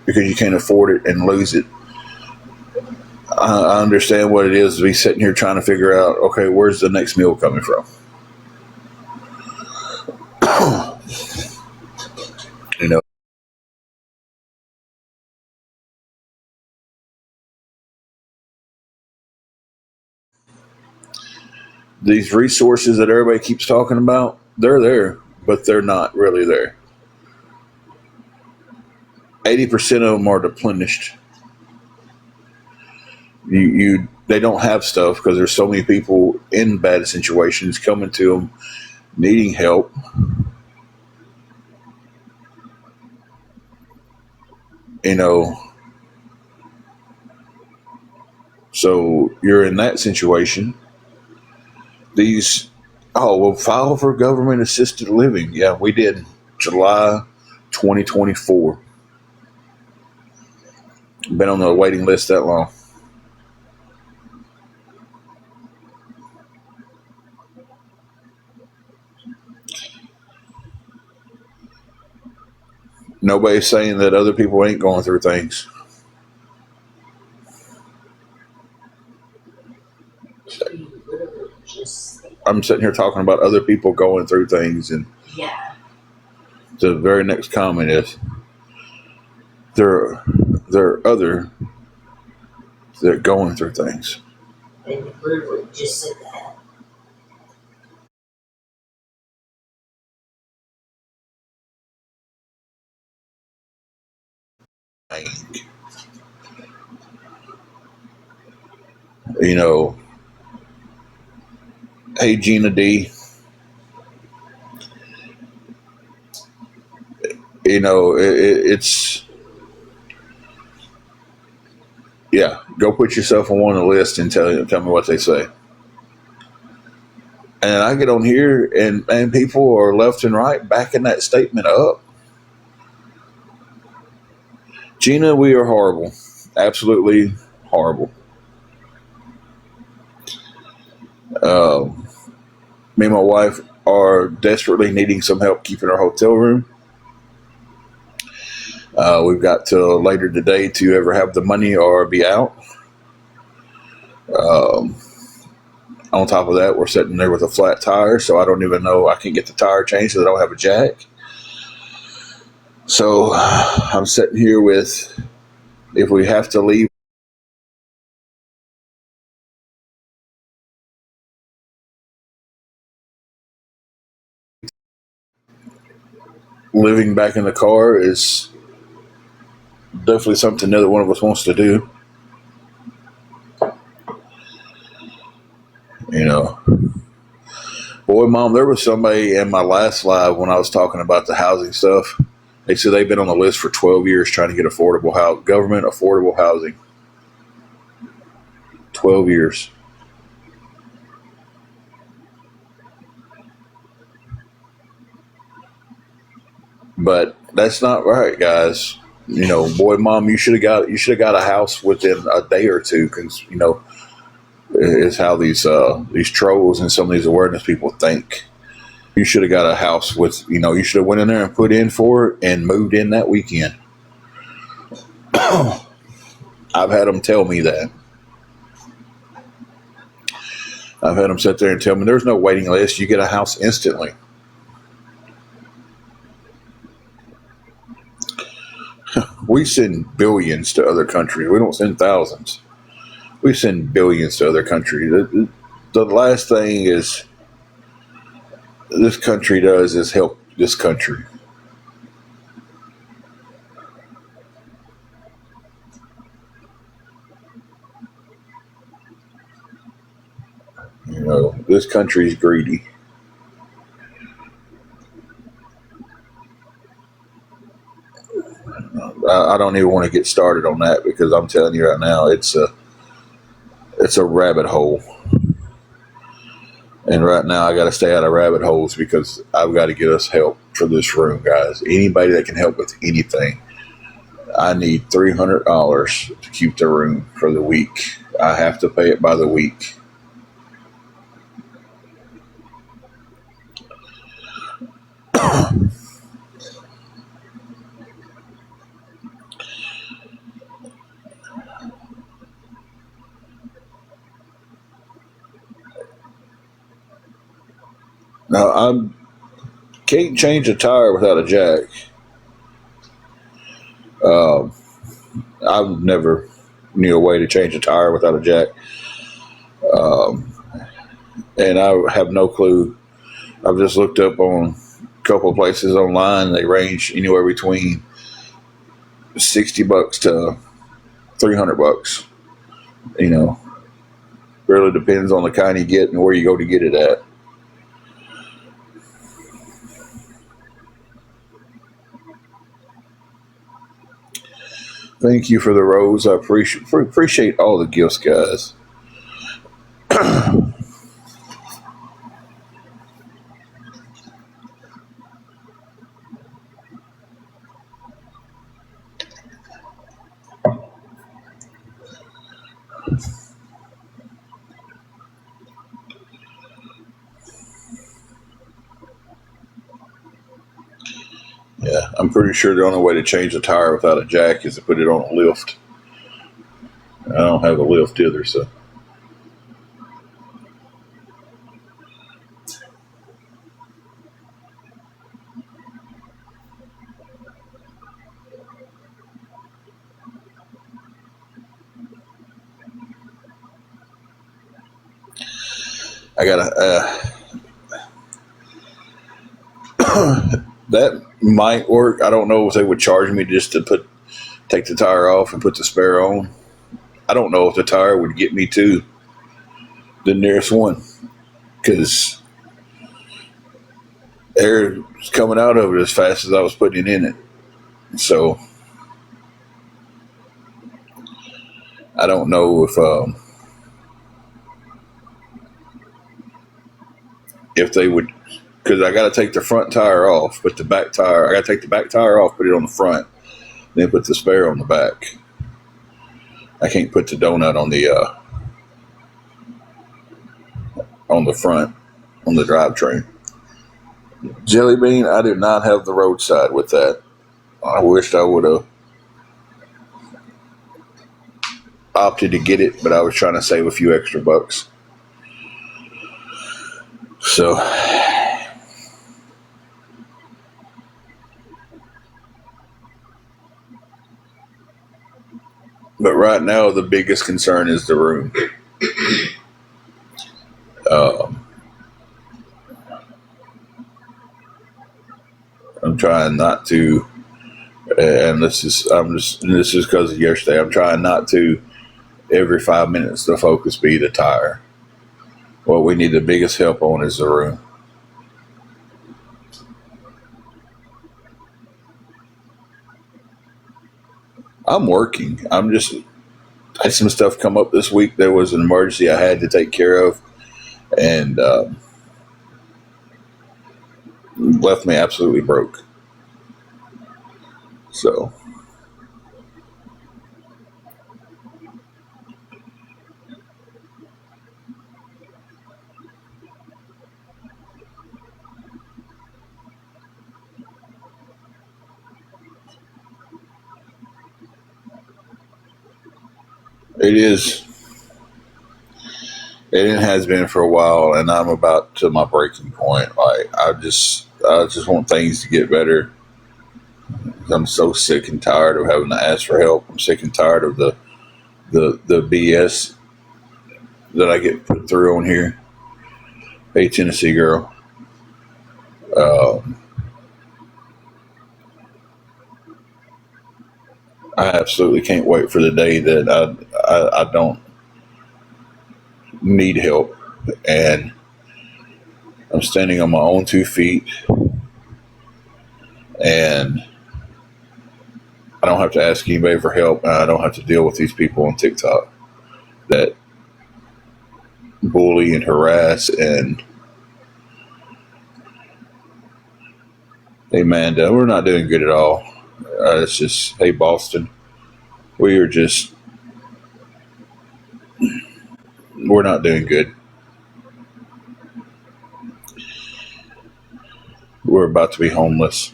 because you can't afford it and lose it. I understand what it is to be sitting here trying to figure out, okay, where's the next meal coming from? You know, these resources that everybody keeps talking about, they're there, but they're not really there. 80% of them are depleted. They don't have stuff because there's so many people in bad situations coming to them needing help. You know, so you're in that situation. These, oh, well, file for government assisted living. Yeah, we did. July 2024. Been on the waiting list that long. Nobody's saying that other people ain't going through things. I'm sitting here talking about other people going through things, and the very next comment is there there are other that are going through things. And literally just said that. You know, hey Gina D, it's yeah. Go put yourself on one of the list and tell me what they say. And I get on here, and people are left and right backing that statement up. Gina, we are horrible, absolutely horrible. Um, Me and my wife are desperately needing some help keeping our hotel room. We've got till later today to ever have the money or be out. Um, on top of that, we're sitting there with a flat tire, so I don't even know. I can't get the tire changed because I don't have a jack. So I'm sitting here with, if we have to leave, living back in the car is definitely something neither one of us wants to do. You know, boy, mom, there was somebody in my last live when I was talking about the housing stuff. They said they've been on the list for 12 years trying to get affordable house, government affordable housing. 12 years. But that's not right, guys. You know, boy, mom, you should have got a house within a day or two, because is how these trolls and some of these awareness people think. You should have got a house with, you should have went in there and put in for it and moved in that weekend. I've had them tell me that. I've had them sit there and tell me there's no waiting list. You get a house instantly. We send billions to other countries. We don't send thousands. We send billions to other countries. The last thing is this country does is help this country. This country is greedy. I don't even want to get started on that, because I'm telling you right now, it's a rabbit hole. And right now, I got to stay out of rabbit holes because I've got to get us help for this room, guys. Anybody that can help with anything. I need $300 to keep the room for the week. I have to pay it by the week. Now I can't change a tire without a jack. Um, I've never knew a way to change a tire without a jack, um, and I have no clue. I've just looked up on a couple of places online. They range anywhere between $60 to $300. You know, really depends on the kind you get and where you go to get it at. Thank you for the rose. I appreciate all the gifts, guys. Yeah, I'm pretty sure the only way to change a tire without a jack is to put it on a lift. I don't have a lift either, so I gotta. That might work. I don't know if they would charge me just to take the tire off and put the spare on. I don't know if the tire would get me to the nearest one because air was coming out of it as fast as I was putting it in it. So I don't know if they would, because I got to take the front tire off, but the back tire I got to take the back tire off, put it on the front, then put the spare on the back. I can't put the donut on the front on the drivetrain. Jelly bean, I do not have the roadside with that. I wished I would have opted to get it, but I was trying to save a few extra bucks. So, but right now the biggest concern is the room. Um, I'm trying not to, and this is because of yesterday. I'm trying not to every 5 minutes the focus be the tire. What we need the biggest help on is the room. I'm working. I had some stuff come up this week. There was an emergency I had to take care of, and left me absolutely broke. So it is. It has been for a while, and I'm about to my breaking point. Like I just want things to get better. I'm so sick and tired of having to ask for help. I'm sick and tired of the BS that I get put through on here. Hey, Tennessee girl. Um, I absolutely can't wait for the day that I don't need help, and I'm standing on my own 2 feet, and I don't have to ask anybody for help, and I don't have to deal with these people on TikTok that bully and harass. And hey, man, we're not doing good at all. It's just, hey, Boston, we are just, we're not doing good. We're about to be homeless.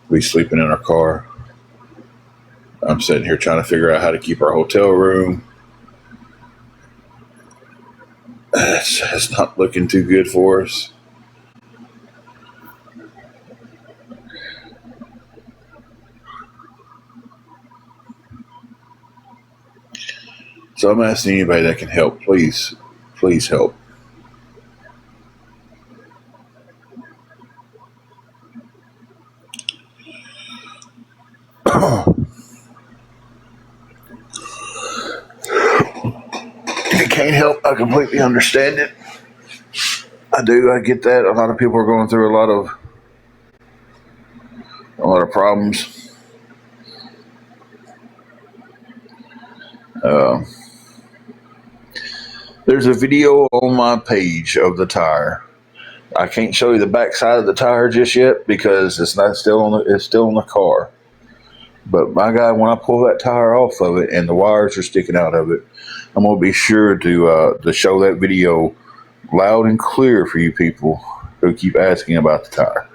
We sleeping in our car. I'm sitting here trying to figure out how to keep our hotel room. It's not looking too good for us. So I'm asking anybody that can help, please, please help. If you can't help, I completely understand it. I do. I get that. A lot of people are going through a lot of problems. Uh, there's a video on my page of the tire. I can't show you the back side of the tire just yet because it's still in the car. But my God, when I pull that tire off of it and the wires are sticking out of it, I'm gonna be sure to show that video loud and clear for you people who keep asking about the tire.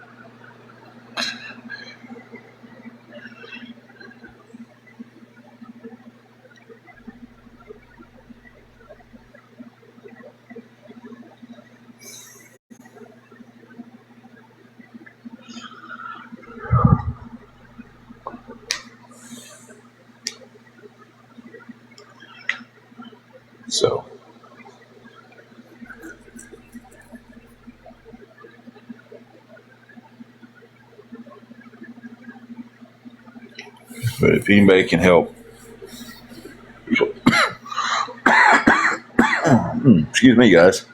So, but if anybody can help, excuse me, guys.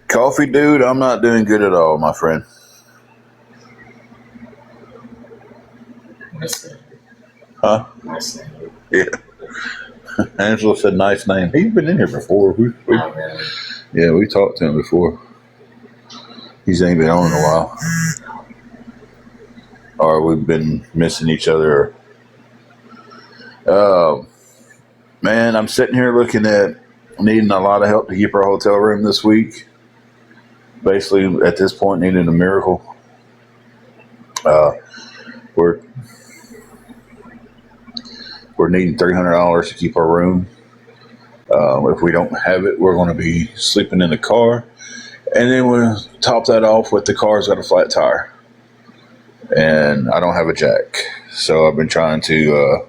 Coffee, dude, I'm not doing good at all, my friend. Huh? Yeah. Angela said, "Nice name." He's been in here before. Yeah, we talked to him before. He's ain't been on in a while, or we've been missing each other. Uh, Man, I'm sitting here looking at needing a lot of help to keep our hotel room this week. Basically, at this point, needing a miracle. Uh, we're we're needing $300 to keep our room. If we don't have it, we're going to be sleeping in the car, and then we'll top that off with the car's got a flat tire, and I don't have a jack. So I've been trying to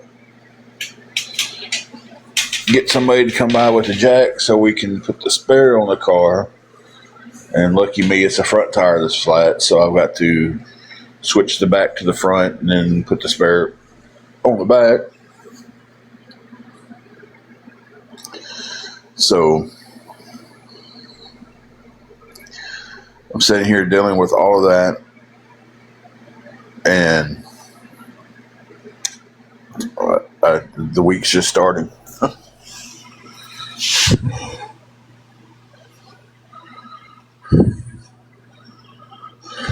get somebody to come by with a jack so we can put the spare on the car. And lucky me, it's a front tire that's flat, so I've got to switch the back to the front and then put the spare on the back. So I'm sitting here dealing with all of that, and the week's just starting.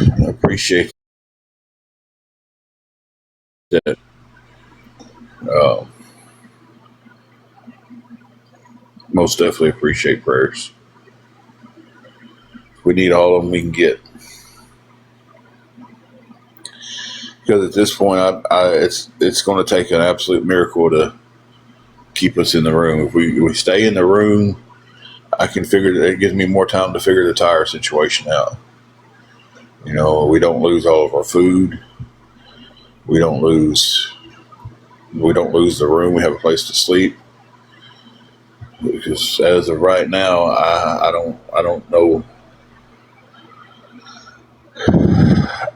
I appreciate that. Uh, Most definitely appreciate prayers. We need all of them we can get, because at this point, it's going to take an absolute miracle to keep us in the room. If we stay in the room, I can figure it gives me more time to figure the tire situation out. We don't lose all of our food. We don't lose we don't lose the room. We have a place to sleep. Because as of right now,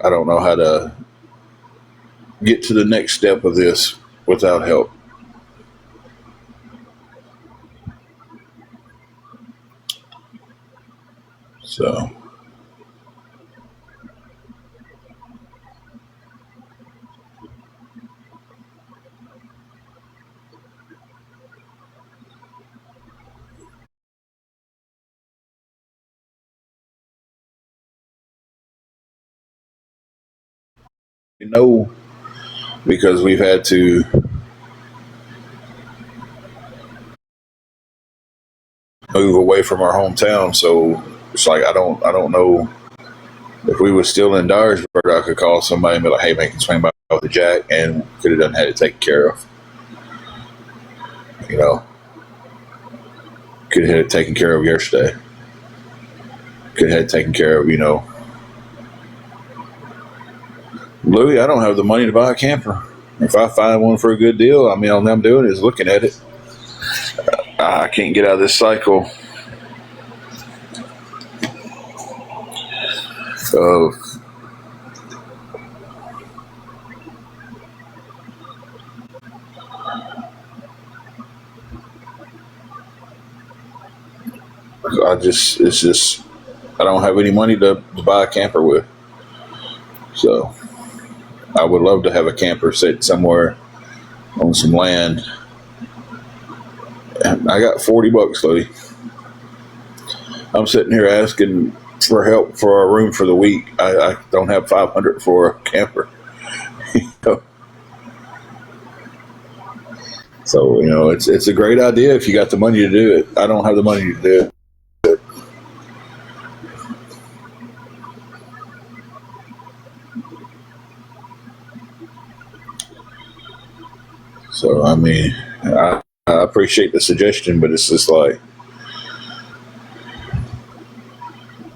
I don't know how to get to the next step of this without help. So know, because we've had to move away from our hometown. So it's like I don't know if we were still in Dyersburg, I could call somebody and be like, "Hey, man, can you swing by with the jack?" And could have done had it taken care of. You know, could have had it taken care of yesterday. Could have had it taken care of. Louis, I don't have the money to buy a camper. If I find one for a good deal, I mean, all I'm doing is looking at it. I can't get out of this cycle of it's just I don't have any money to buy a camper with. So I would love to have a camper sit somewhere on some land. And I got $40, Louis. I'm sitting here asking for help for a room for the week. I don't have 500 for a camper. So it's a great idea if you got the money to do it. I don't have the money to do it. So I mean, I appreciate the suggestion, but it's just like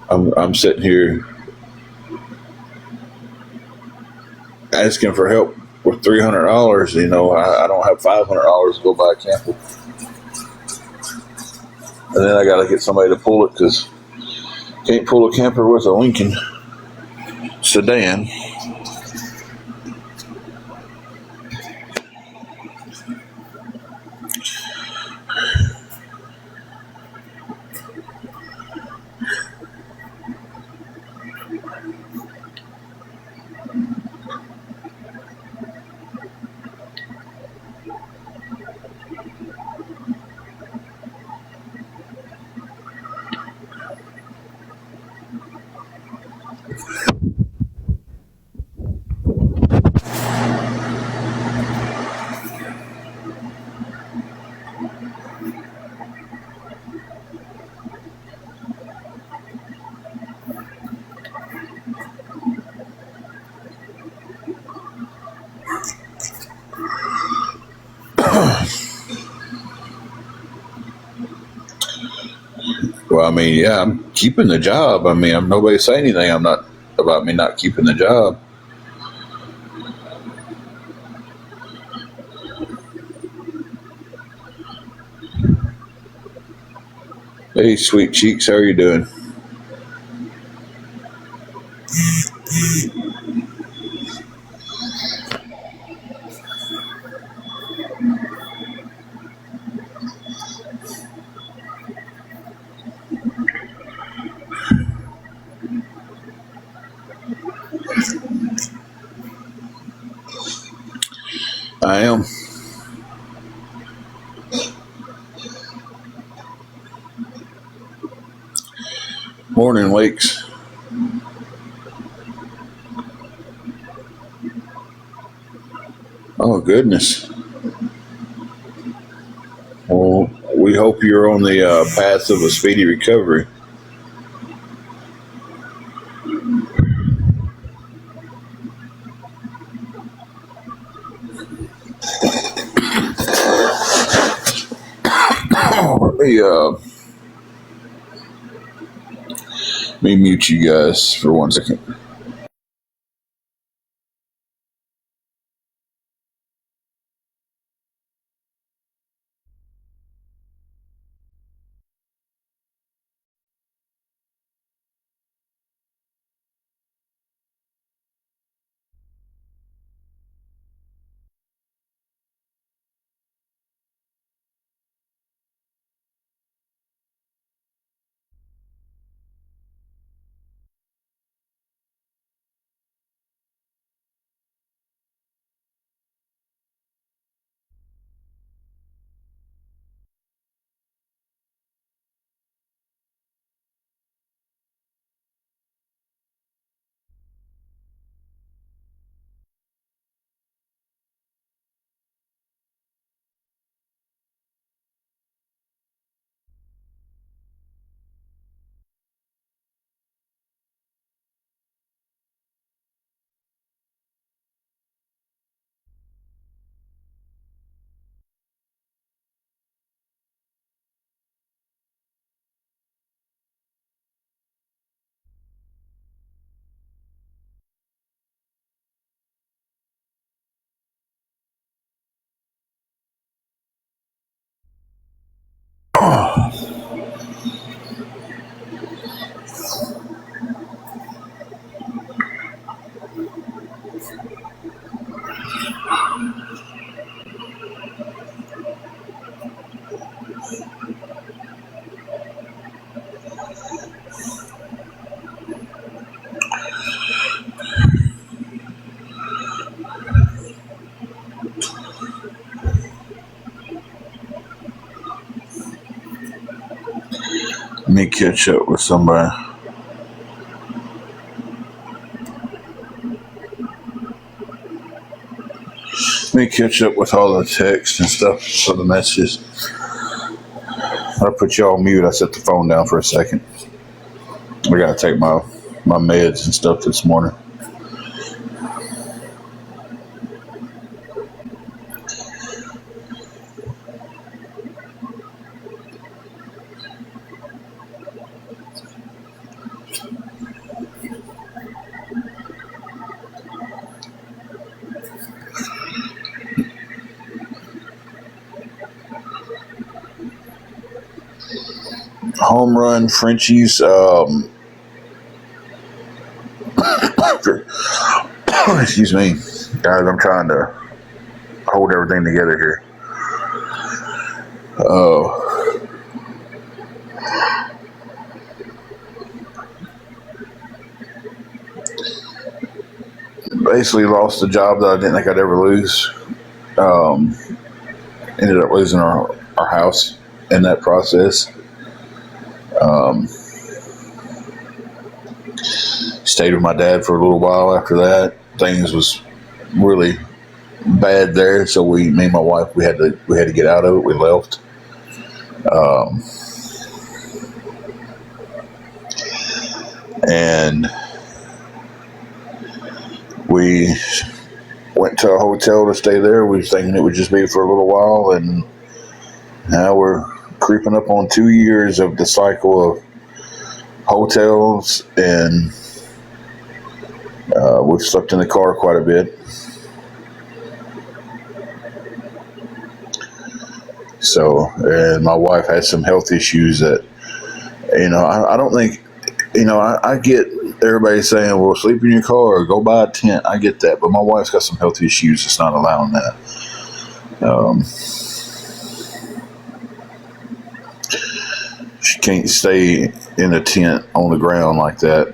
I'm sitting here asking for help with $300. I don't have $500 to go buy a camper, and then I got to get somebody to pull it because can't pull a camper with a Lincoln sedan. Well, I mean, yeah, I'm keeping the job. I mean, I'm nobody say anything. I'm not about me not keeping the job. Hey, sweet cheeks, how are you doing? I am. Morning, Lakes. Oh goodness. Well, we hope you're on the path of a speedy recovery. Let me mute you guys for 1 second. Let me catch up with somebody. Let me catch up with all the texts and stuff for the messages. I put you all on mute. I set the phone down for a second. I gotta take my meds and stuff this morning. Home run Frenchies. Excuse me, guys. I'm trying to hold everything together here. Basically lost the job that I didn't think I'd ever lose. Um, Ended up losing our house in that process. Um, Stayed with my dad for a little while after that. Things was really bad there, so me and my wife, we had to get out of it. We left. Um, and we went to a hotel to stay there. We were thinking it would just be for a little while, and now we're creeping up on 2 years of the cycle of hotels, and we've slept in the car quite a bit. So, and my wife has some health issues that, I don't think, I get everybody saying, well, sleep in your car or go buy a tent. I get that. But my wife's got some health issues that's not allowing that. She can't stay in a tent on the ground like that.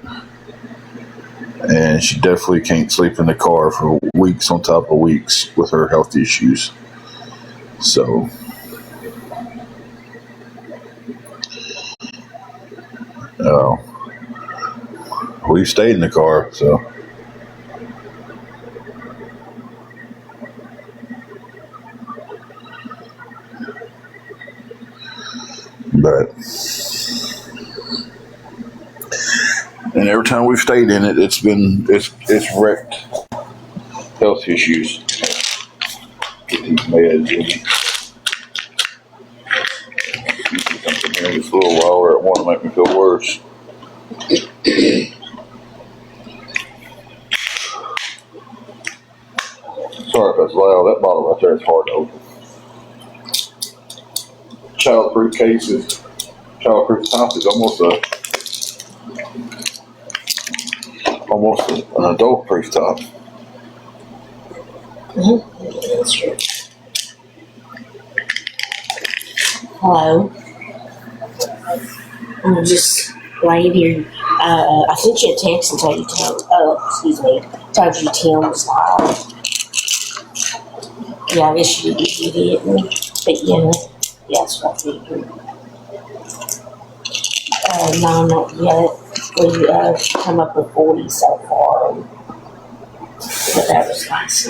And she definitely can't sleep in the car for weeks on top of weeks with her health issues. So, uh, we stayed in the car. So, but, and every time we've stayed in it, it's wrecked health issues. Get these meds in. Something here this little while, or it want to make me feel worse. Sorry if that's loud. That bottle right there is hard to open. Childproof cases. Childproof top is almost an adult proof top. Mm-hmm. That's true. Hello. I'm just laying here. I sent you a text and told you told you Tim was live. Yeah, I guess you didn't. But yeah, that's what I figured. No, not yet. We come up with 40 so far, but that was nice.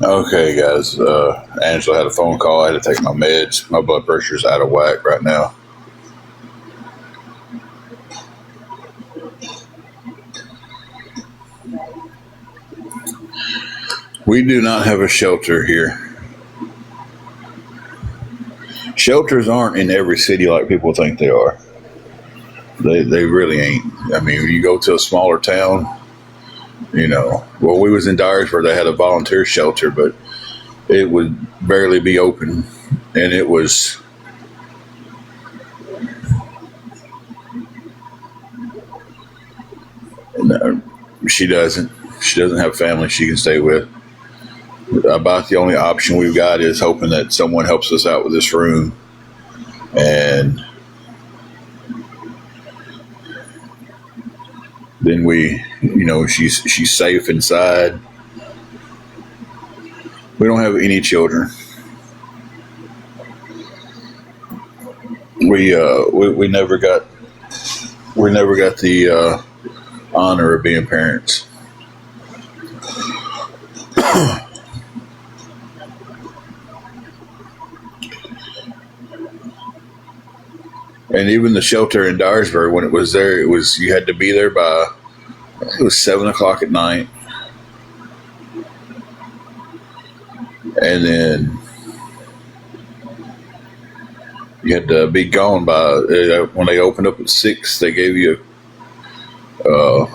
Okay, guys. Angela had a phone call. I had to take my meds. My blood pressure's out of whack right now. We do not have a shelter here. Shelters aren't in every city like people think they are. They really ain't. I mean, when you go to a smaller town, well, we was in Dyersburg. They had a volunteer shelter, but it would barely be open, and it was. No, she doesn't. She doesn't have family she can stay with. About the only option we've got is hoping that someone helps us out with this room, and then she's safe inside. We don't have any children. We never got the honor of being parents. And even the shelter in Dyersburg, when it was there, you had to be there by it was 7 o'clock at night, and then you had to be gone by when they opened up at 6. They gave you a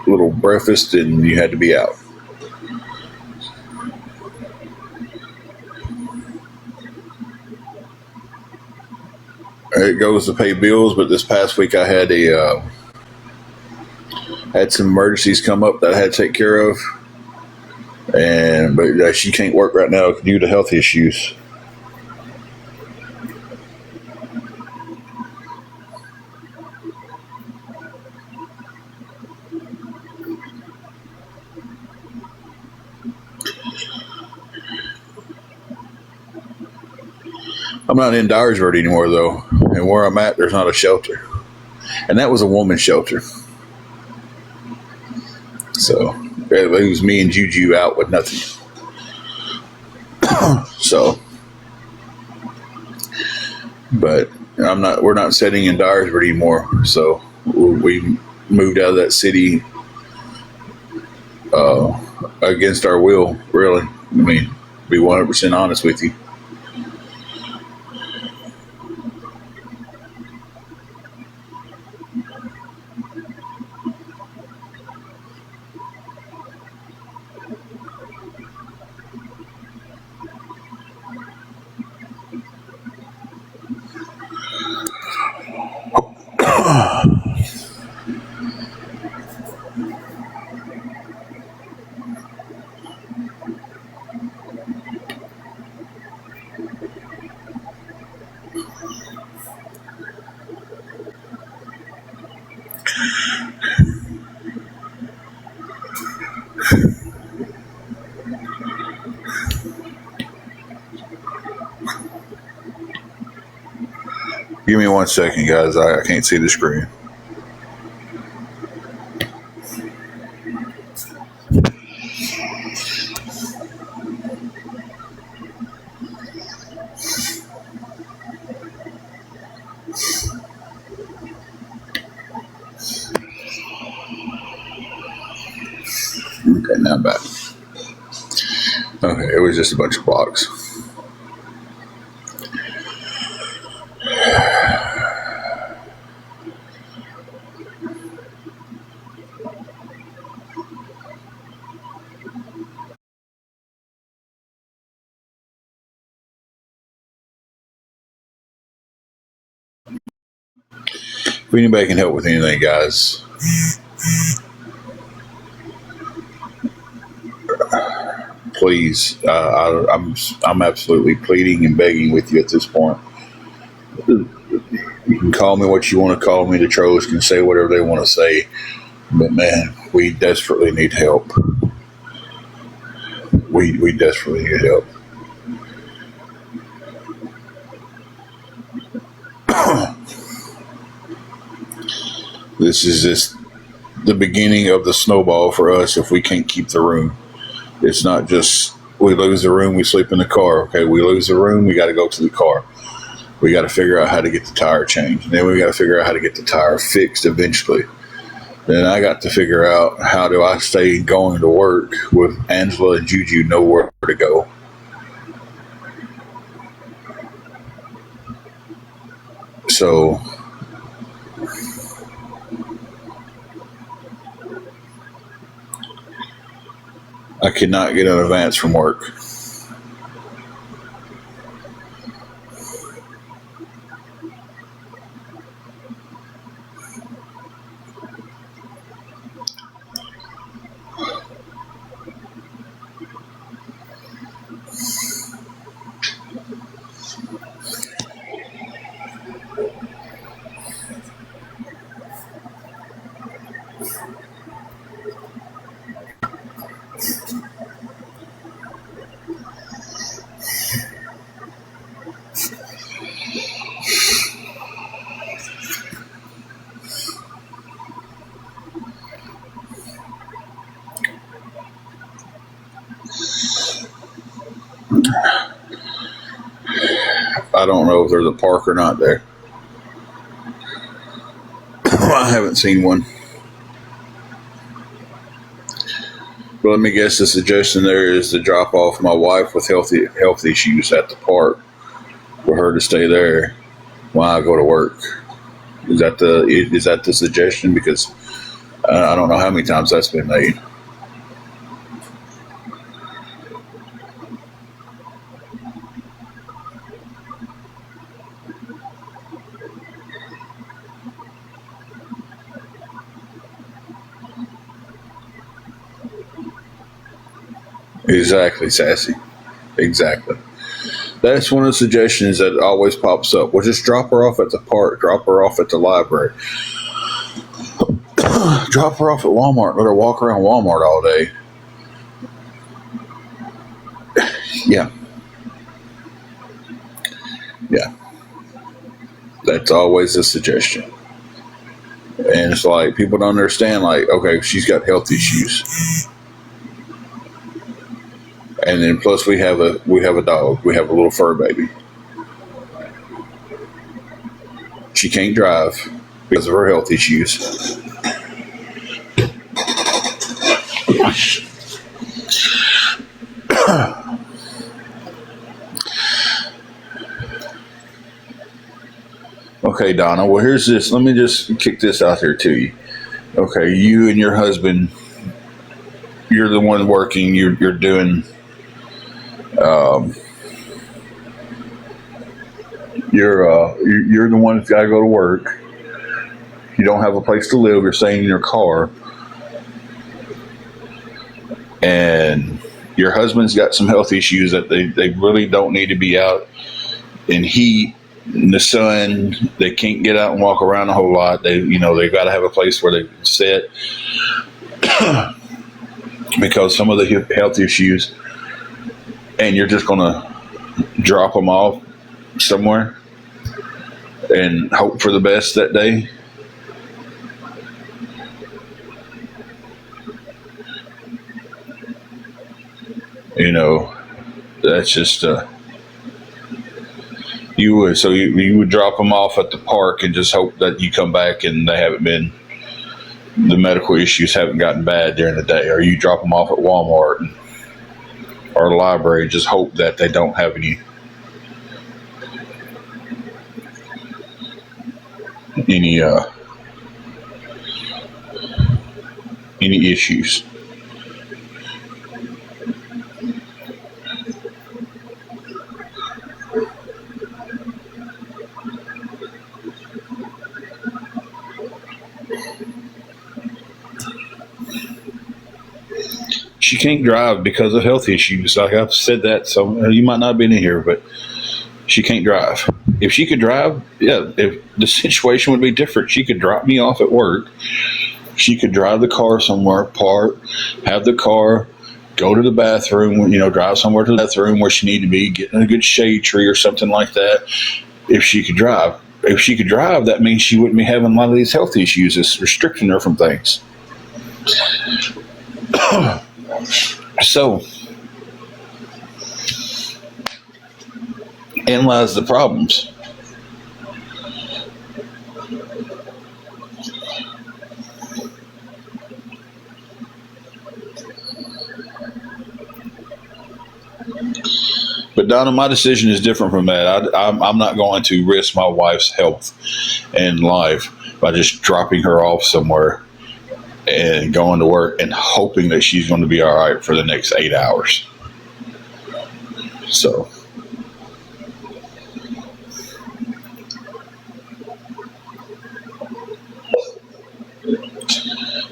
little breakfast, and you had to be out. It goes to pay bills, but this past week I had had some emergencies come up that I had to take care of, but she can't work right now due to health issues. I'm not in Dyersburg anymore, though, and where I'm at, there's not a shelter, and that was a woman's shelter. So it was me and Juju out with nothing. So, but we're not sitting in Dyersburg anymore. So we moved out of that city against our will, really. I mean, to be 100% honest with you. Give me 1 second, guys. I can't see the screen. Okay, now I'm back. Okay, it was just a bunch of blocks. If anybody can help with anything, guys, please. I'm absolutely pleading and begging with you at this point. You can call me what you want to call me. The trolls can say whatever they want to say, but man, we desperately need help. We desperately need help. This is just the beginning of the snowball for us if we can't keep the room. It's not just we lose the room, we sleep in the car. Okay, we lose the room, we got to go to the car. We got to figure out how to get the tire changed. And then we got to figure out how to get the tire fixed eventually. Then I got to figure out how do I stay going to work with Angela and Juju nowhere to go. So I could not get an advance from work. I don't know if there's a park or not there. I haven't seen one. But let me guess, the suggestion there is to drop off my wife with health issues at the park for her to stay there while I go to work. Is that the suggestion? Because I don't know how many times that's been made. Exactly, Sassy. Exactly. That's one of the suggestions that always pops up. Well, just drop her off at the park, drop her off at the library, drop her off at Walmart, let her walk around Walmart all day. Yeah. Yeah. That's always a suggestion. And it's like people don't understand, like, okay, she's got health issues. And then plus we have a dog. We have a little fur baby. She can't drive because of her health issues. Okay, Donna. Well, here's this. Let me just kick this out here to you. Okay, you and your husband, you're the one working. You're doing. You're the one that's got to go to work. You don't have a place to live. You're staying in your car, and your husband's got some health issues that they really don't need to be out in heat, in the sun. They can't get out and walk around a whole lot. They've got to have a place where they sit because some of the health issues. And you're just going to drop them off somewhere and hope for the best that day. That's just you would drop them off at the park and just hope that you come back and the medical issues haven't gotten bad during the day, or you drop them off at Walmart or the library, just hope that they don't have any issues. She can't drive because of health issues. Like I've said that, so you might not have been in here, but she can't drive. If she could drive, yeah, if the situation would be different. She could drop me off at work. She could drive the car somewhere, park, have the car, go to the bathroom, drive somewhere to the bathroom where she needed to be, get in a good shade tree or something like that. If she could drive. If she could drive, that means she wouldn't be having a lot of these health issues. It's restricting her from things. So analyze the problems. But Donna, my decision is different from that. I'm not going to risk my wife's health and life by just dropping her off somewhere and going to work and hoping that she's going to be all right for the next 8 hours. So,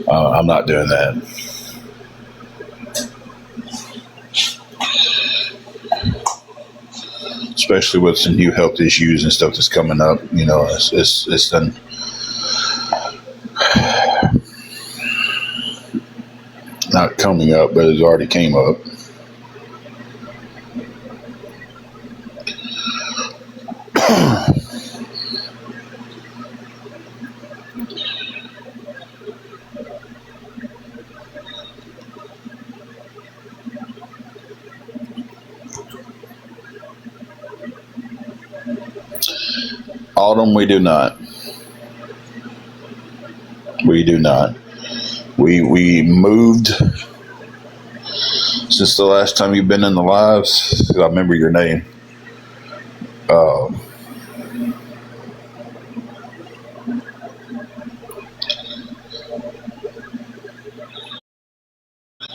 I'm not doing that. Especially with some new health issues and stuff that's coming up, it's done. Not coming up, but it's already came up. Autumn, we do not. We do not. We moved since the last time you've been in the lives. I remember your name.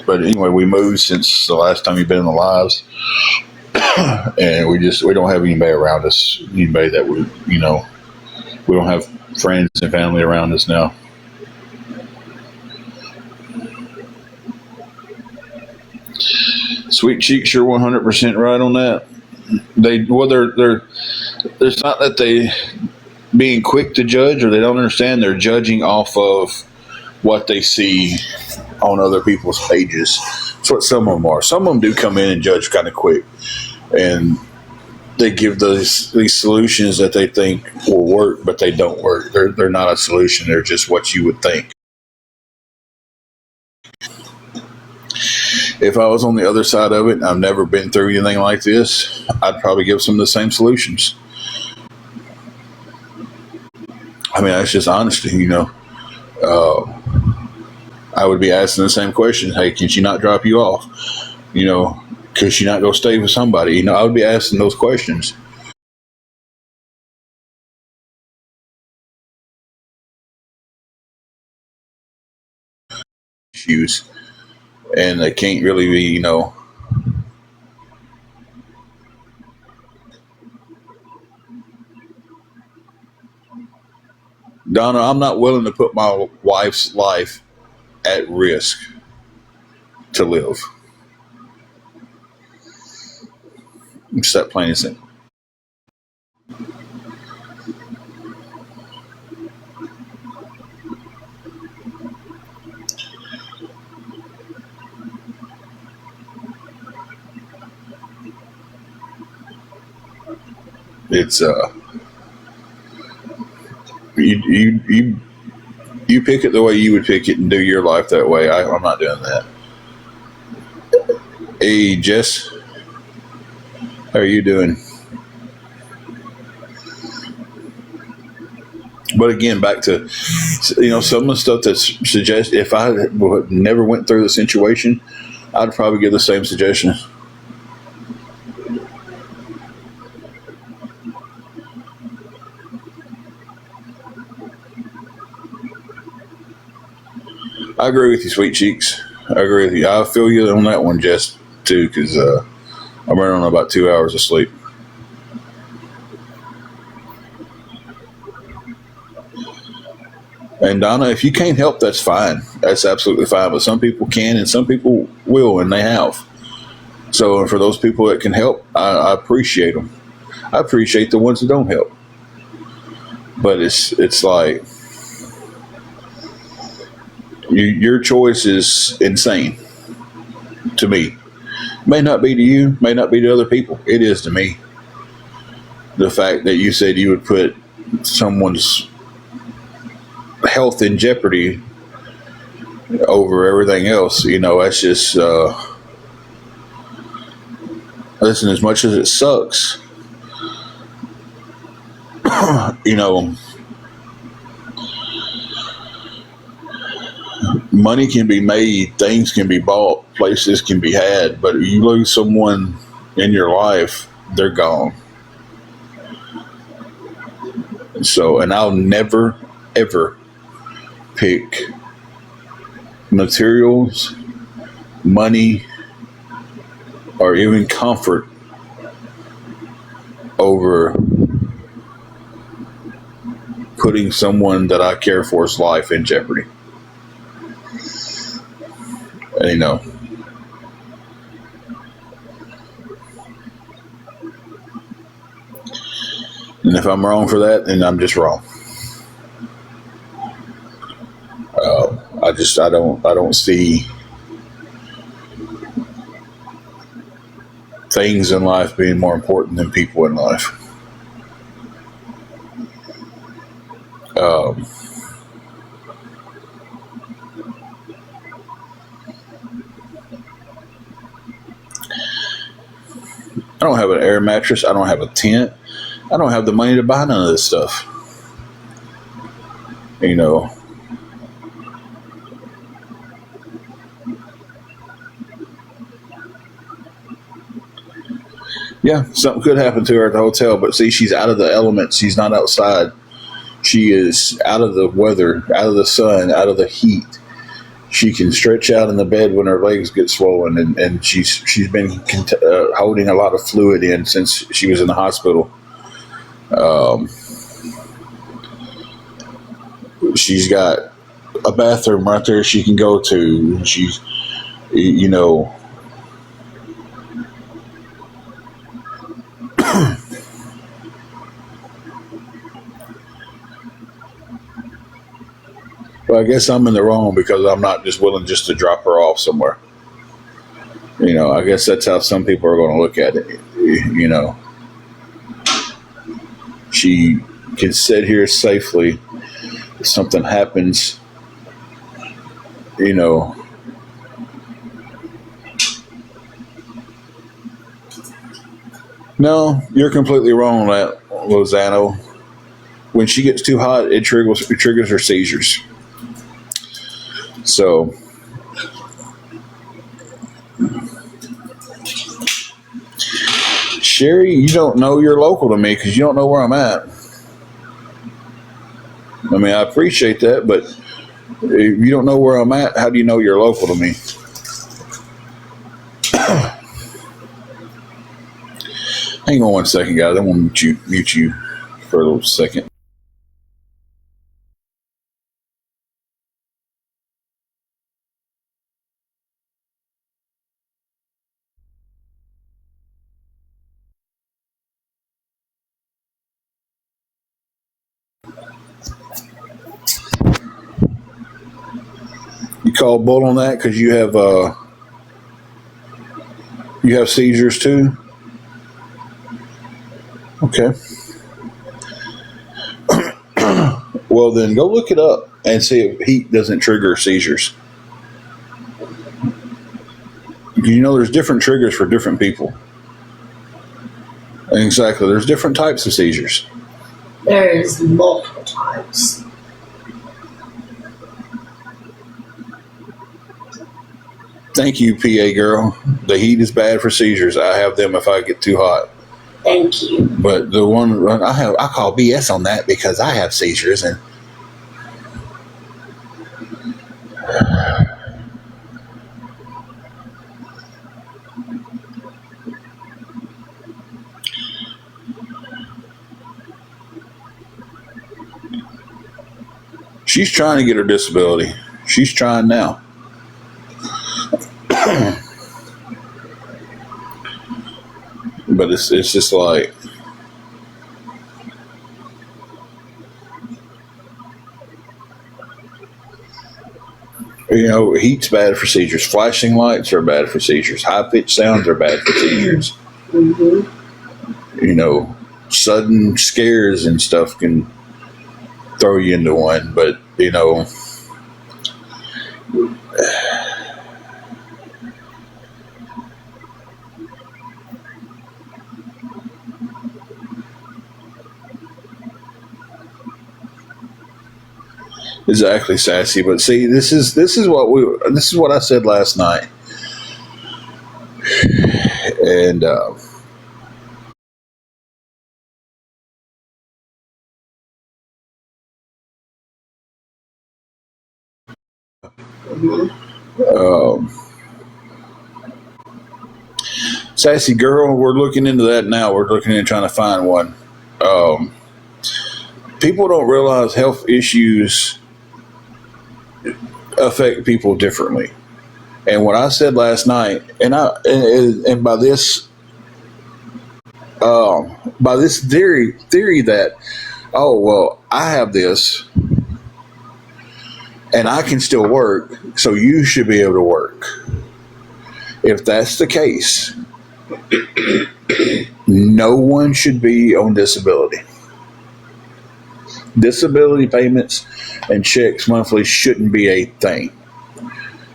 But anyway, we moved since the last time you've been in the lives, and we don't have anybody around us. Anybody that we don't have friends and family around us now. Sweet Cheeks, you're 100% right on that. It's not that they being quick to judge, or they don't understand. They're judging off of what they see on other people's pages. That's what some of them are. Some of them do come in and judge kind of quick, and they give these solutions that they think will work, but they don't work. They're not a solution. They're just what you would think. If I was on the other side of it and I've never been through anything like this, I'd probably give some of the same solutions. I mean, that's just honesty, I would be asking the same question. Hey, can she not drop you off? Could she not go stay with somebody? I would be asking those questions. Issues. And they can't really be, Donna, I'm not willing to put my wife's life at risk to live. It's that plain and simple. It's you pick it the way you would pick it and do your life that way. I'm not doing that. Hey, Jess, how are you doing? But again, back to some of the stuff that suggests if I never went through the situation, I'd probably give the same suggestion. I agree with you, Sweet Cheeks. I agree with you. I feel you on that one, Jess, too, because I'm running on about 2 hours of sleep. And Donna, if you can't help, that's fine. That's absolutely fine. But some people can, and some people will, and they have. So for those people that can help, I appreciate them. I appreciate the ones that don't help. But it's like your choice is insane to me. May not be to you, may not be to other people. It is to me. The fact that you said you would put someone's health in jeopardy over everything else, that's just listen, as much as it sucks, You know, money can be made, things can be bought, places can be had, but if you lose someone in your life, they're gone. So, and I'll never, ever pick materials, money, or even comfort over putting someone that I care for's life in jeopardy. You know, and if I'm wrong for that, then I'm just wrong. I don't see things in life being more important than people in life. Um, I don't have an air mattress. I don't have a tent. I don't have the money to buy none of this stuff. You know, yeah, something could happen to her at the hotel, but see, she's out of the elements. She's not outside. She is out of the weather, out of the sun, out of the heat. She can stretch out in the bed when her legs get swollen, and she's been holding a lot of fluid in since she was in the hospital. Um, she's got a bathroom right there she can go to. She's, you know, well, I guess I'm in the wrong because I'm not just willing just to drop her off somewhere. You know, I guess that's how some people are going to look at it. You know, she can sit here safely. If something happens, you know, no, you're completely wrong on that, Lozano. When she gets too hot, it triggers her seizures. So, Sherry, you don't know you're local to me because you don't know where I'm at. I mean, I appreciate that, but if you don't know where I'm at, how do you know you're local to me? Hang on one second, guys. I want to mute you for a little second. You call bull on that because you have seizures too. Okay. Well, then go look it up and see if heat doesn't trigger seizures. You know, there's different triggers for different people. Exactly. There's different types of seizures. There's multiple types. Thank you, PA girl. The heat is bad for seizures. I have them if I get too hot. Thank you. But the one I call BS on that because I have seizures and she's trying to get her disability. She's trying now. But it's just like, you know, heat's bad for seizures. Flashing lights are bad for seizures. High pitched sounds are bad for seizures. Mm-hmm. You know, sudden scares and stuff can throw you into one. But, you know, Exactly, Sassy. But see, this is what I said last night, and Mhm. um, Sassy girl, we're looking into that now. We're looking into trying to find one. Um, People don't realize health issues affect people differently. And what I said last night, and by this theory that, oh well, I have this and I can still work, so you should be able to work. If that's the case, no one should be on disability. Disability payments and checks monthly shouldn't be a thing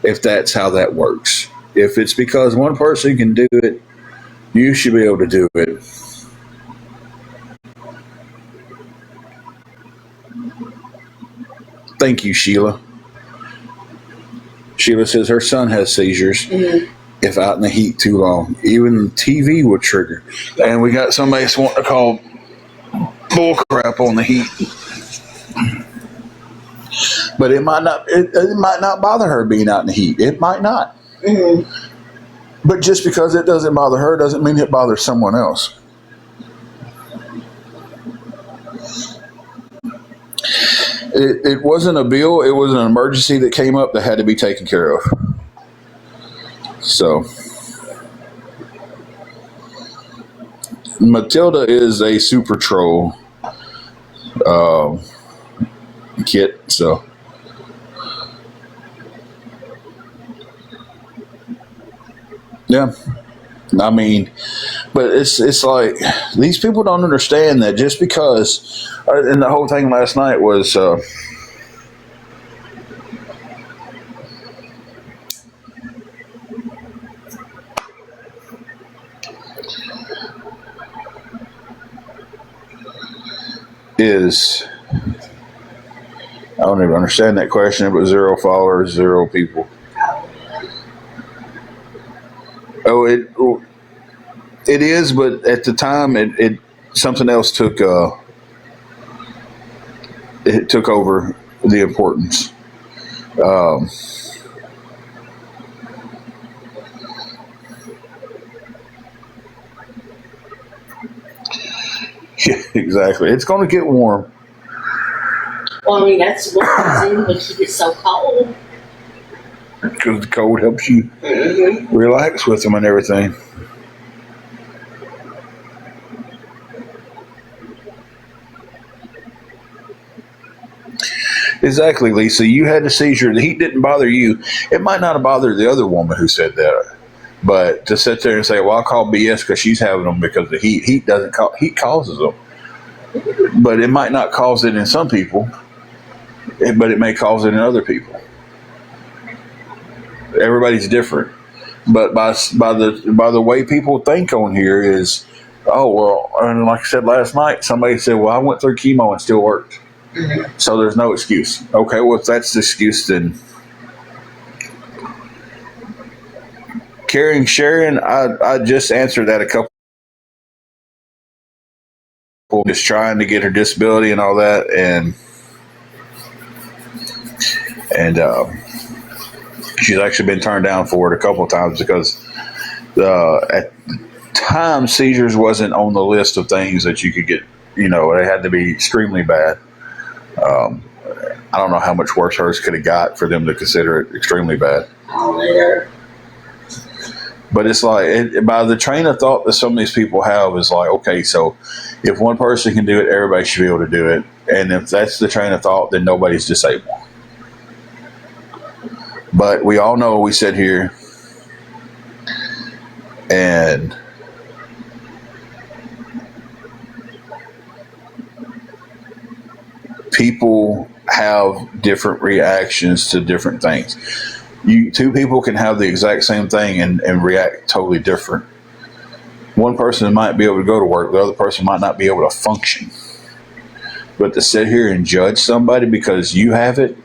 if that's how that works. If it's because one person can do it, you should be able to do it. Thank you, Sheila. Sheila says her son has seizures Mhm. if out in the heat too long. Even TV would trigger. And we got somebody that's wanting to call bullcrap on the heat. But it might not bother her being out in the heat. It might not. Mhm. But just because it doesn't bother her doesn't mean it bothers someone else. It wasn't a bill, it was an emergency that came up that had to be taken care of. So Matilda is a super troll uh, kit. So yeah, I mean, but it's like these people don't understand that just because. And the whole thing last night was is I don't even understand that question. It was 0 followers, 0 people. Oh, it is, but at the time, it something else it took over the importance. Um, yeah, exactly. It's going to get warm. Well, I mean, that's what reason we keep it so cold. Because the cold helps you Mm-hmm. relax with them and everything. Exactly, Lisa. You had a seizure. The heat didn't bother you. It might not have bothered the other woman who said that. But to sit there and say, "Well, I'll call BS because she's having them because the heat doesn't heat causes them," but it might not cause it in some people, but it may cause it in other people. Everybody's different. But by the way people think on here is, oh well, and like I said last night, somebody said, "Well, I went through chemo and still worked." So there's no excuse. Okay, well, if that's the excuse, then Caring Sharon, I just answered that a couple just trying to get her disability and all that, and she's actually been turned down for it a couple of times because at the time seizures wasn't on the list of things that you could get. You know, they had to be extremely bad. Um, I don't know how much worse hers could have got for them to consider it extremely bad. Oh, later. But it's like, by the train of thought that some of these people have is like, okay, so if one person can do it, everybody should be able to do it. And if that's the train of thought, then nobody's disabled. But we all know we sit here and people have different reactions to different things. Two people can have the exact same thing and react totally different. One person might be able to go to work, the other person might not be able to function. But to sit here and judge somebody because you have it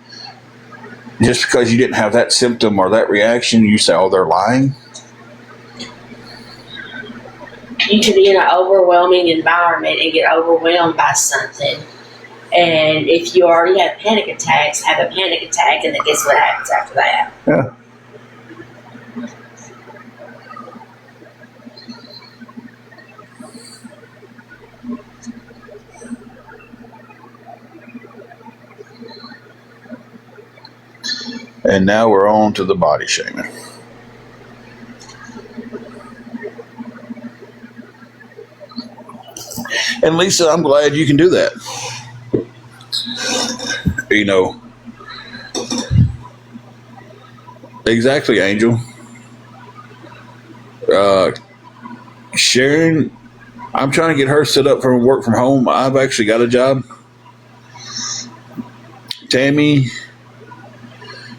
just because you didn't have that symptom or that reaction, you say, oh, they're lying? You could be in an overwhelming environment and get overwhelmed by something. And if you already have panic attacks, have a panic attack, and then guess what happens after that? Yeah. And now we're on to the body shaming. And Lisa, I'm glad you can do that. You know, exactly, Angel. Sharon, I'm trying to get her set up for work from home. I've actually got a job. Tammy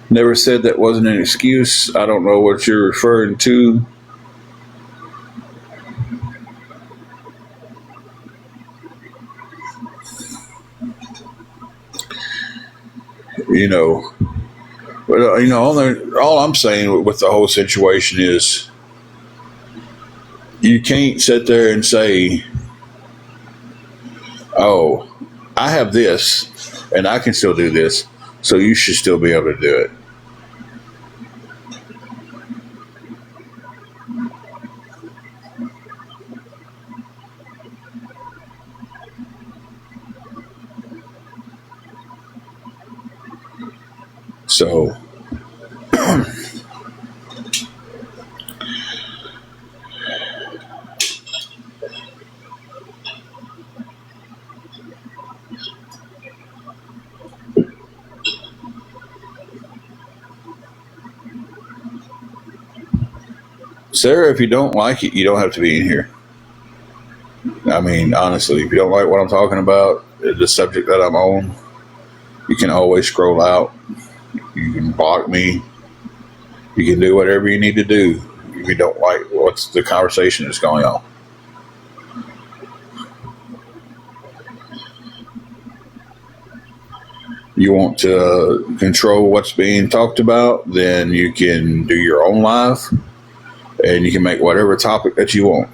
never said that wasn't an excuse. I don't know what you're referring to. You know, all I'm saying with the whole situation is you can't sit there and say, oh, I have this and I can still do this, so you should still be able to do it. So, Sarah, if you don't like it, you don't have to be in here. I mean, honestly, if you don't like what I'm talking about, the subject that I'm on, you can always scroll out. You can block me. You can do whatever you need to do if you don't like what's the conversation that's going on. You want to control what's being talked about, then you can do your own live and you can make whatever topic that you want.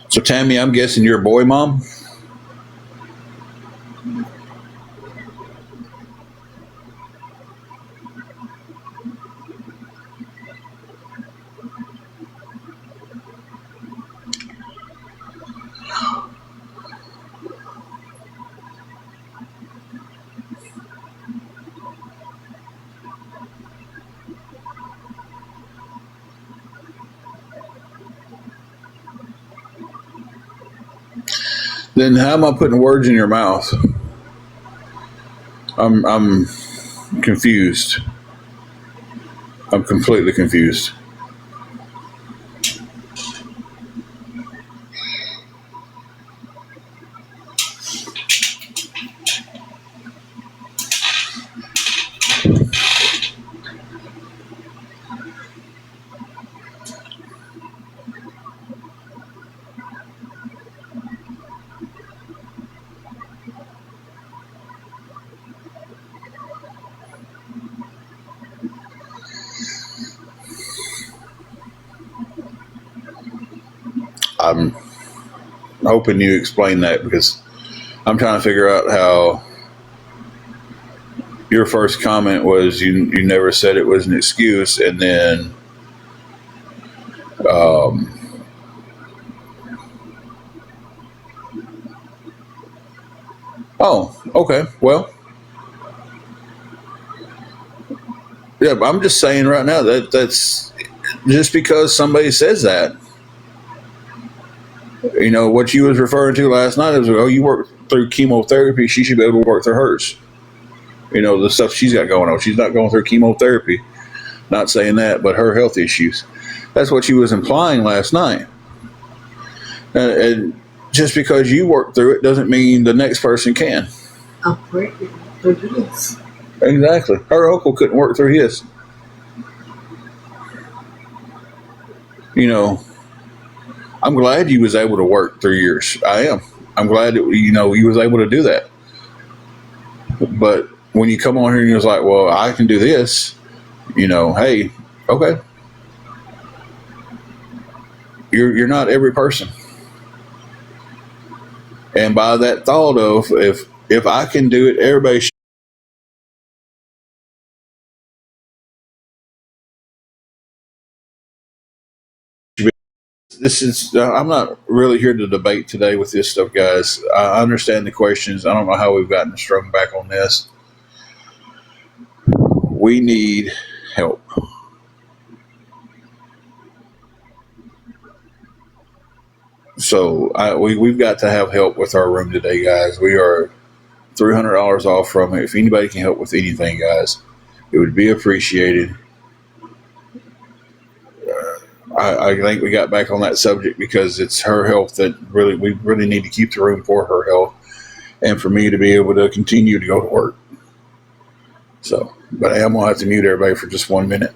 So, Tammy, I'm guessing you're a boy mom? Then how am I putting words in your mouth? I'm confused. I'm completely confused. I'm hoping you explain that because I'm trying to figure out how your first comment was you never said it was an excuse, and then oh, okay, well, yeah, but I'm just saying right now that's just because somebody says that. You know, what you was referring to last night is, oh, you work through chemotherapy, she should be able to work through hers. You know, the stuff she's got going on. She's not going through chemotherapy. Not saying that, but her health issues. That's what she was implying last night. And just because you work through it doesn't mean the next person can. Oh, great. Exactly. Her uncle couldn't work through his. You know, I'm glad you was able to work 3 years. I am. I'm glad that you was able to do that. But when you come on here and you're like, well, I can do this. Hey, okay, you're not every person. And by that thought of if I can do it, everybody should. This is I'm not really here to debate today with this stuff, guys. I understand the questions. I don't know how we've gotten strung back on this. We need help. So we've got to have help with our room today, guys. We are $300 off from it. If anybody can help with anything, guys, it would be appreciated. I think we got back on that subject because it's her health that we really need to keep the room for her health and for me to be able to continue to go to work. So, but I am gonna have to mute everybody for just 1 minute.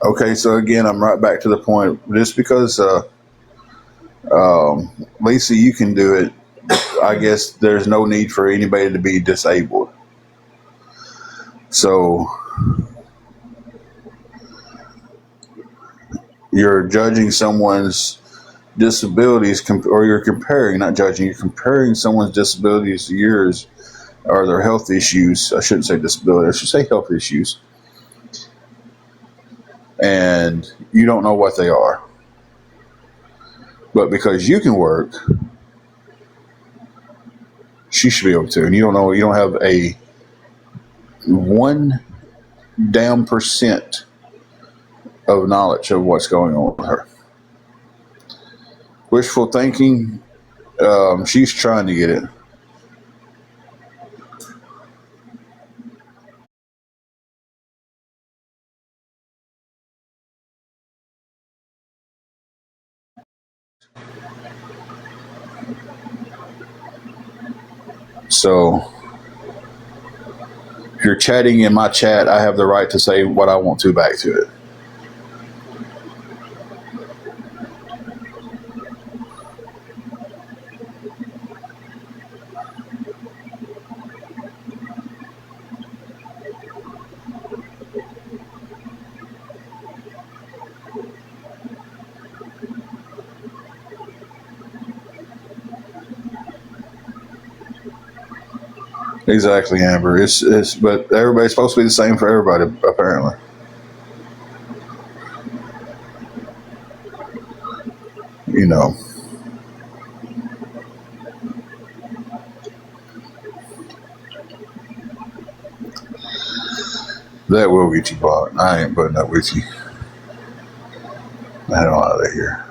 Okay, so again, I'm right back to the point. Just because Lisa, you can do it, I guess there's no need for anybody to be disabled. So you're judging someone's disabilities, or you're comparing, not judging, you're comparing someone's disabilities to yours or their health issues. I shouldn't say disability, I should say health issues. And you don't know what they are. But because you can work, she should be able to. And you don't know, you don't have a one damn percent of knowledge of what's going on with her. Wishful thinking, she's trying to get it. So if you're chatting in my chat, I have the right to say what I want to back to it. Exactly, Amber. It's but everybody's supposed to be the same for everybody, apparently. You know, that will get you bought. I ain't putting up with you. I don't out of here.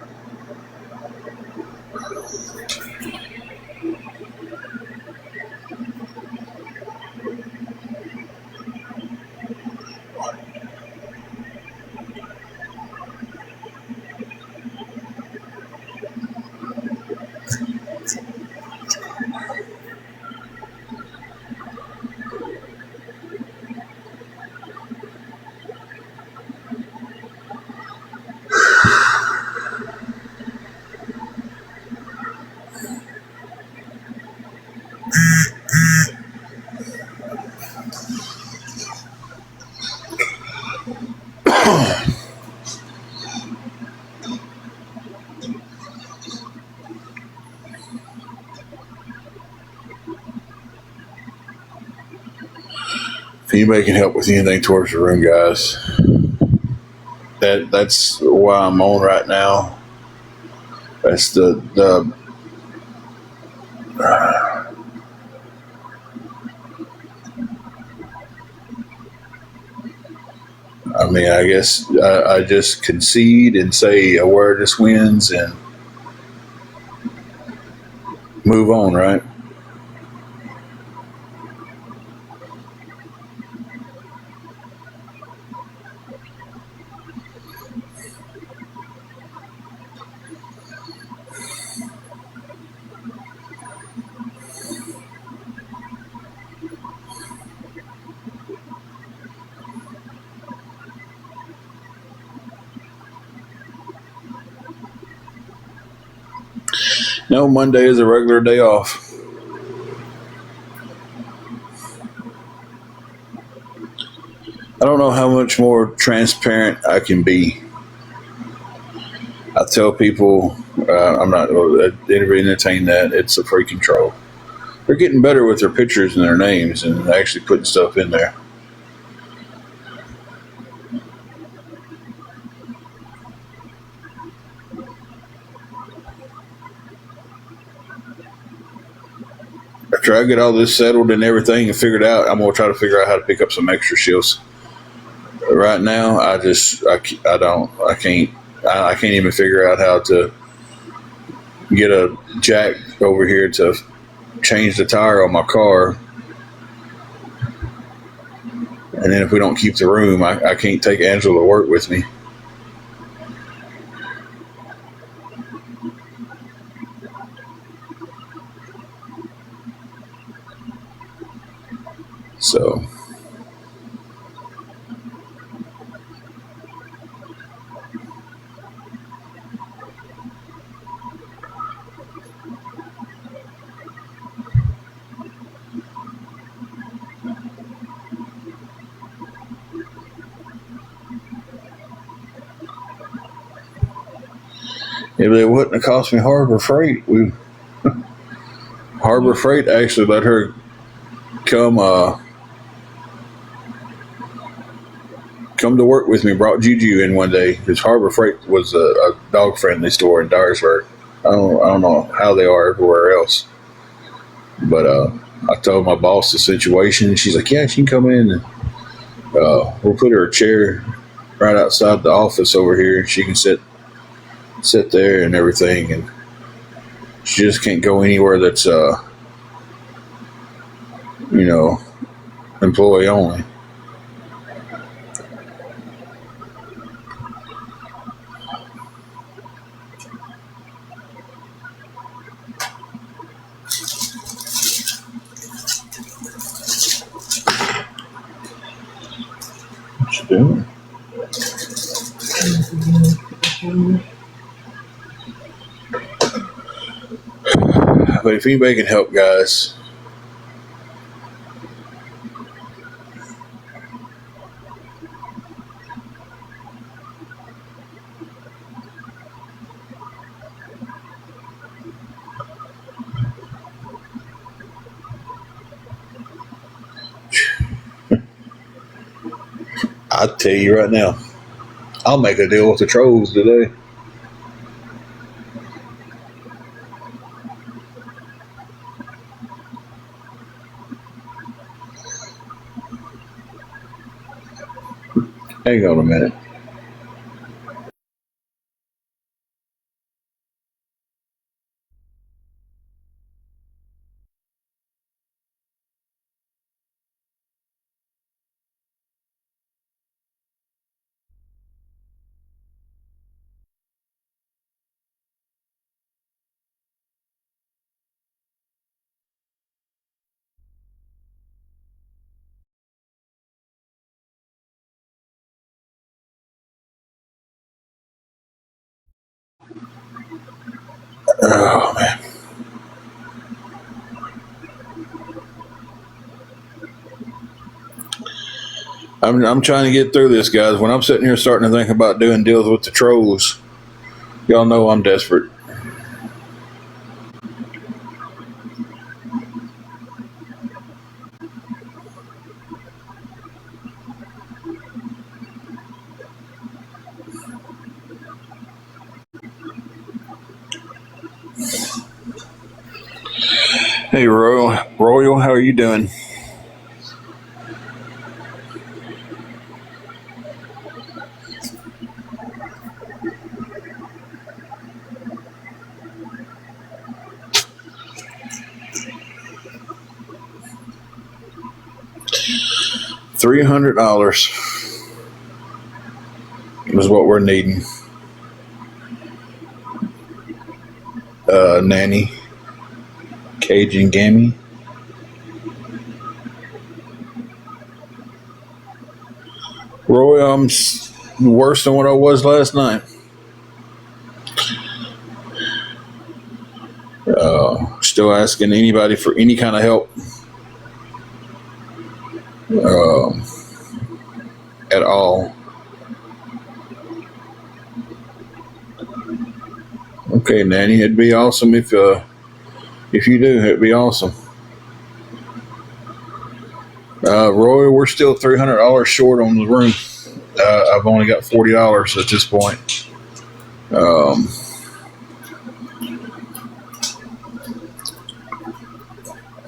If anybody can help with anything towards the room, guys, that's why I'm on right now. That's the I mean, I guess I just concede and say awareness wins and move on, right? No, Monday is a regular day off. I don't know how much more transparent I can be. I tell people I'm not anybody entertain that. It's a free control. They're getting better with their pictures and their names and actually putting stuff in there. After I get all this settled and everything and figured out, I'm gonna try to figure out how to pick up some extra shifts. Right now, I can't even figure out how to get a jack over here to change the tire on my car. And then if we don't keep the room, I can't take Angela to work with me. So if it wouldn't have cost me Harbor Freight, Harbor Freight actually let her come come to work with me. Brought Juju in one day because Harbor Freight was a dog friendly store in Dyersburg. I don't know how they are everywhere else, but I told my boss the situation. And she's like, "Yeah, she can come in. And, we'll put her a chair right outside the office over here, and she can sit there and everything." And she just can't go anywhere that's you know employee only. What you doing? But if anybody can help, guys, I tell you right now, I'll make a deal with the trolls today. Hang on a minute. Oh man, I'm trying to get through this, guys. When I'm sitting here starting to think about doing deals with the trolls, y'all know I'm desperate. Hey, Royal, how are you doing? $300 is what we're needing. Nanny, Cajun Gammy. Roy, I'm worse than what I was last night. Still asking anybody for any kind of help um, at all. Okay, Nanny, it'd be awesome if you do. It'd be awesome. Roy, we're still $300 short on the room. I've only got $40 at this point. Um,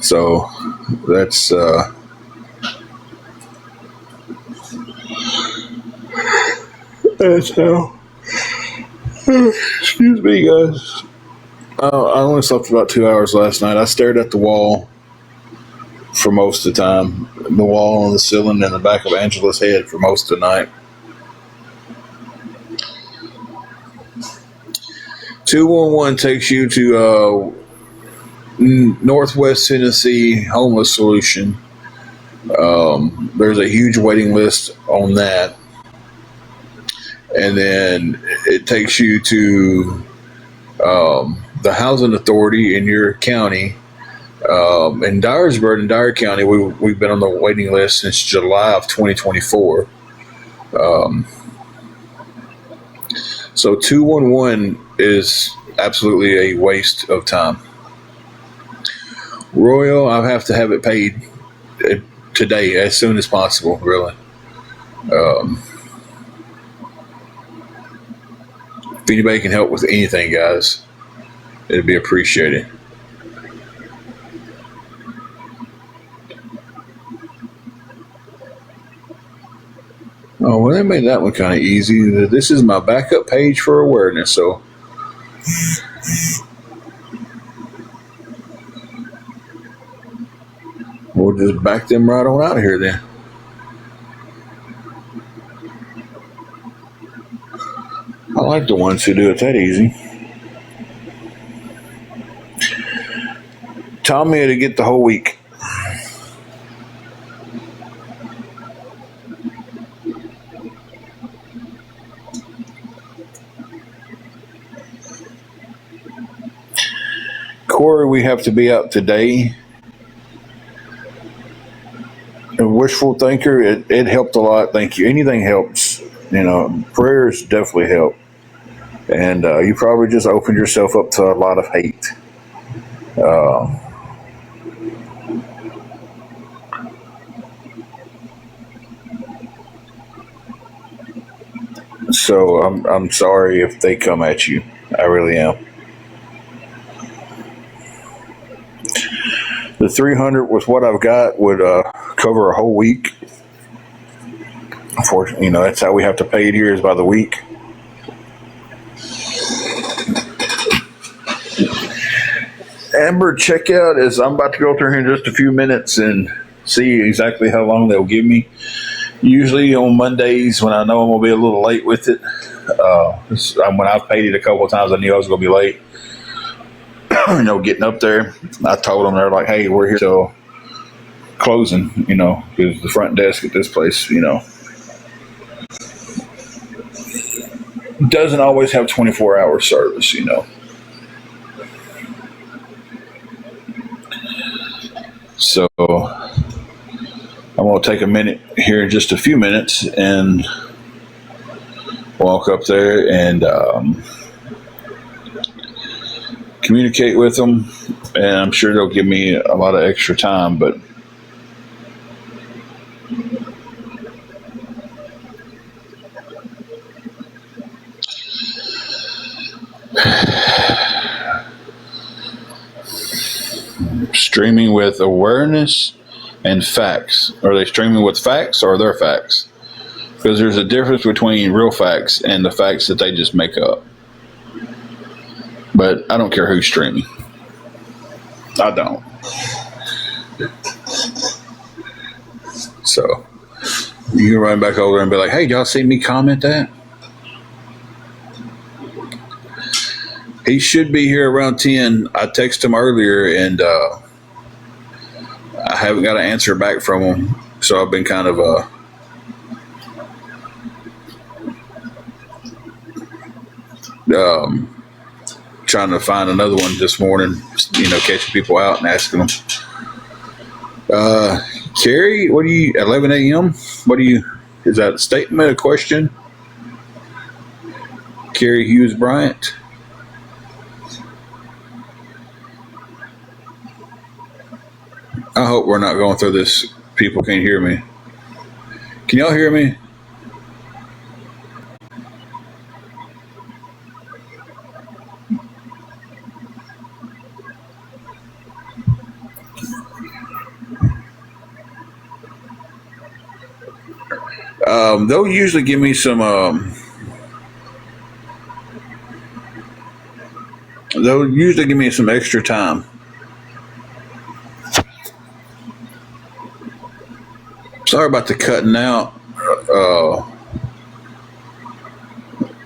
so that's how. Excuse me, guys. I only slept about 2 hours last night. I stared at the wall for most of the time. The wall on the ceiling and the back of Angela's head for most of the night. 211 takes you to Northwest Tennessee Homeless Solution. There's a huge waiting list on that. And then it takes you to the Housing Authority in your county. In Dyersburg, in Dyer County, we've been on the waiting list since July of 2024. So 211 is absolutely a waste of time. Royal, I have to have it paid today, as soon as possible, really. If anybody can help with anything, guys, it'd be appreciated. Oh, well, they made that one kind of easy. This is my backup page for awareness, so we'll just back them right on out of here then. I like the ones who do it that easy. Tommy to get the whole week. Corey, we have to be out today. A wishful thinker, it helped a lot. Thank you. Anything helps. Prayers definitely help. And you probably just opened yourself up to a lot of hate. So I'm sorry if they come at you. I really am. The 300 with what I've got would cover a whole week. Unfortunately, that's how we have to pay it here, is by the week. Amber checkout is, I'm about to go through here in just a few minutes and see exactly how long they'll give me. Usually on Mondays, when I know I'm going to be a little late with it, when I've paid it a couple of times, I knew I was going to be late. Getting up there, I told them, they're like, hey, we're here till closing, because the front desk at this place, doesn't always have 24-hour service, So I'm going to take a minute here in just a few minutes and walk up there and communicate with them. And I'm sure they'll give me a lot of extra time, but streaming with awareness and facts. Are they streaming with facts or their facts? Because there's a difference between real facts and the facts that they just make up. But I don't care who's streaming. I don't. So you can run back over there and be like, hey, y'all see me comment that? He should be here around 10. I texted him earlier and I haven't got an answer back from him. So I've been kind of trying to find another one this morning, catching people out and asking them. Carrie, 11 a.m.? Is that a statement, a question? Carrie Hughes Bryant? I hope we're not going through this. People can't hear me. Can y'all hear me? They'll usually give me some. They'll usually give me some extra time. Sorry about the cutting out.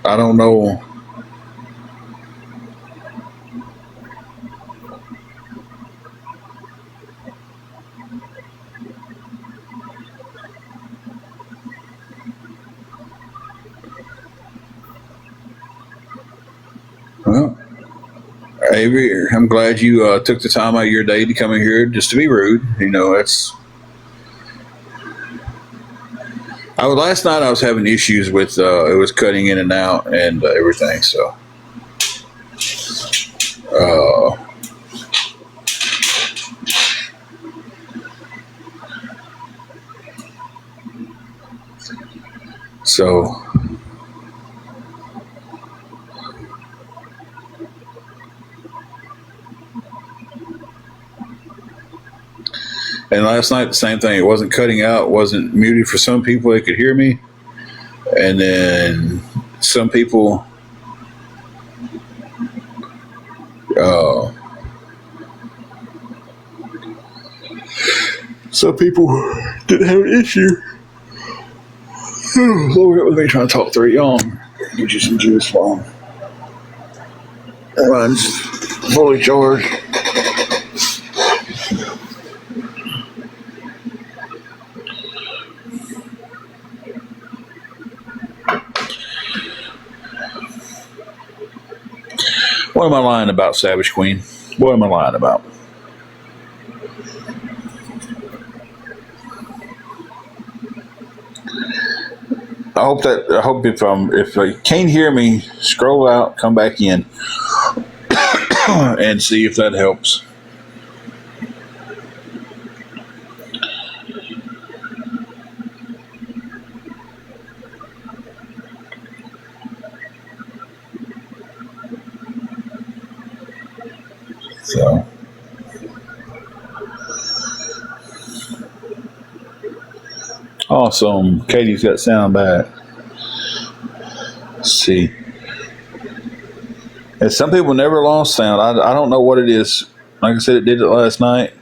I don't know. Well, Avery, I'm glad you took the time out of your day to come in here just to be rude. That's. Last night I was having issues with it was cutting in and out and everything. So, and last night the same thing. It wasn't cutting out. It wasn't muted for some people. They could hear me, and then some people. Some people didn't have an issue. Lord, it was me trying to talk through y'all. Get you some juice while runs fully charged. What am I lying about, Savage Queen? What am I lying about? I hope if you can't hear me, scroll out, come back in, and see if that helps. So, awesome. Katie's got sound back. Let's see. And some people never lost sound. I don't know what it is. Like I said, it did it last night.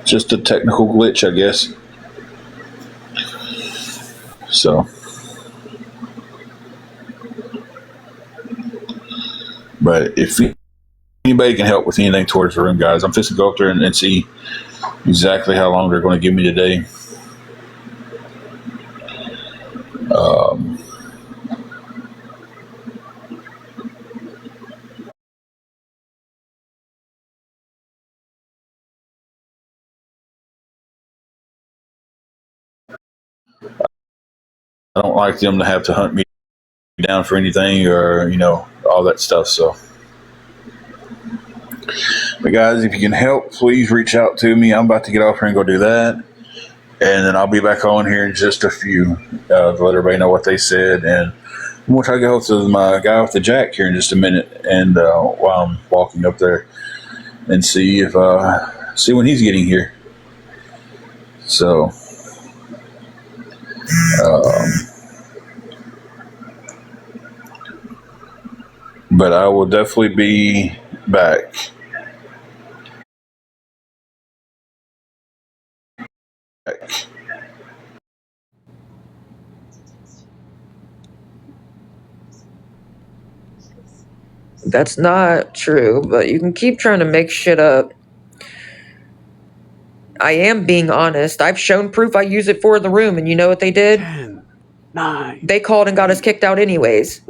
Just a technical glitch, I guess. So, but if anybody can help with anything towards the room, guys, I'm fixing to go up there and see exactly how long they're going to give me today. I don't like them to have to hunt me down for anything or, all that stuff. So, but guys, if you can help, please reach out to me. I'm about to get off here and go do that. And then I'll be back on here in just a few to let everybody know what they said. And we'll try to get hold of my guy with the jack here in just a minute. And while I'm walking up there and see when he's getting here. So, but I will definitely be back. That's not true, but you can keep trying to make shit up. I am being honest. I've shown proof I use it for the room, and you know what they did? 10, 9. They called and got us kicked out anyways.